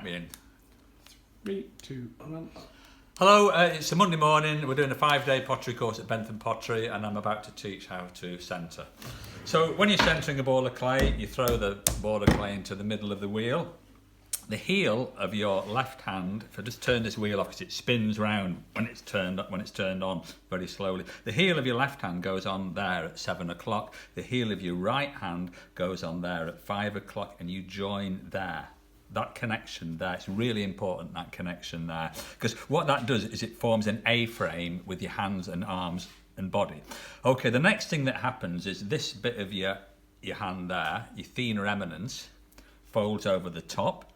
In. 3, 2, 1. Hello, it's a Monday morning. We're doing a 5-day pottery course at Bentham Pottery, and I'm about to teach how to centre. So when you're centering a ball of clay, you throw the ball of clay into the middle of the wheel. The heel of your left hand, if I just turn this wheel off because it spins round when it's turned on very slowly. The heel of your left hand goes on there at 7 o'clock. The heel of your right hand goes on there at 5 o'clock, and you join there. That connection there, it's really important, that connection there, because what that does is it forms an A-frame with your hands and arms and body. Okay, the next thing that happens is this bit of your hand there, your thenar eminence, folds over the top,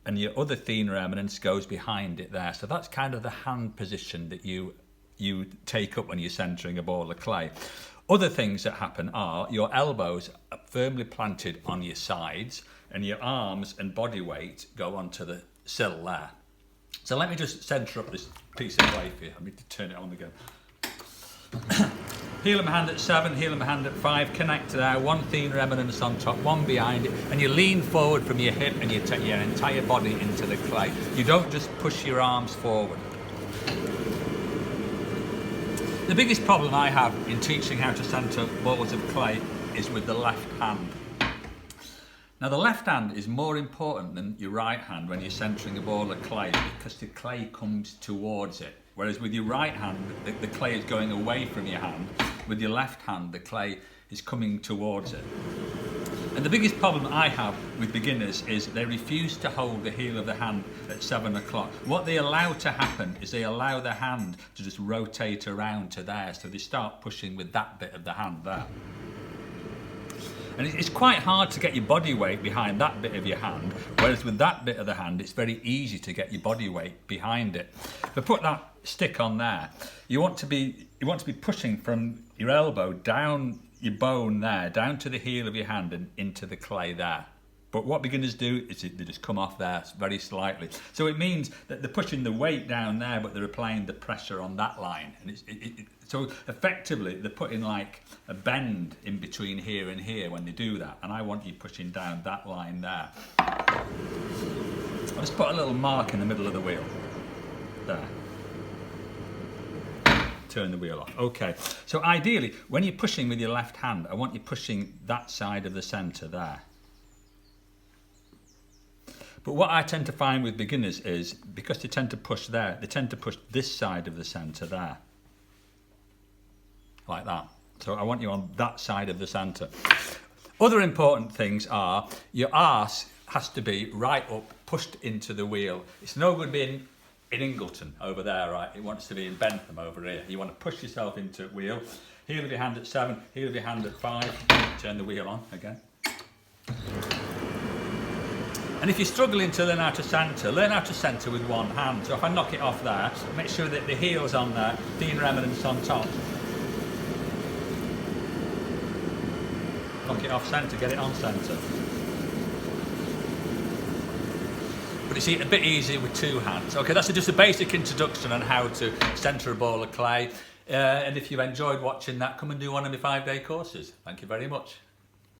and your other thenar eminence goes behind it there. So that's kind of the hand position that you take up when you're centering a ball of clay. Other things that happen are your elbows are firmly planted on your sides, and your arms and body weight go onto the sill there. So let me just centre up this piece of clay for you. I need to turn it on again. Heel of my hand at 7, heel of my hand at 5, connect there, one thenar eminence on top, one behind it, and you lean forward from your hip and you take your entire body into the clay. You don't just push your arms forward. The biggest problem I have in teaching how to centre balls of clay is with the left hand. Now the left hand is more important than your right hand when you're centering a ball of clay, because the clay comes towards it. Whereas with your right hand, the clay is going away from your hand. With your left hand, the clay is coming towards it. And the biggest problem I have with beginners is they refuse to hold the heel of the hand at 7 o'clock. What they allow to happen is they allow the hand to just rotate around to there. So they start pushing with that bit of the hand there. And it's quite hard to get your body weight behind that bit of your hand, whereas with that bit of the hand, it's very easy to get your body weight behind it. If I put that stick on there, you want to be pushing from your elbow down your bone there, down to the heel of your hand and into the clay there. But what beginners do is they just come off there very slightly. So it means that they're pushing the weight down there, but they're applying the pressure on that line. And so effectively, they're putting like a bend in between here and here when they do that. And I want you pushing down that line there. I'll just put a little mark in the middle of the wheel. There. Turn the wheel off. Okay. So ideally, when you're pushing with your left hand, I want you pushing that side of the centre there. But what I tend to find with beginners is, because they tend to push there, they tend to push this side of the centre there. Like that. So I want you on that side of the centre. Other important things are, your arse has to be right up, pushed into the wheel. It's no good being in Ingleton over there, right? It wants to be in Bentham over here. You want to push yourself into wheel. Heel of your hand at 7, heel of your hand at 5. Turn the wheel on again. And if you're struggling to learn how to centre with one hand. So if I knock it off there, make sure that the heel's on there, thenar eminence on top. Knock it off centre, get it on centre. But you see, a bit easier with two hands. Okay, that's just a basic introduction on how to centre a ball of clay. And if you've enjoyed watching that, come and do one of my 5-day courses. Thank you very much.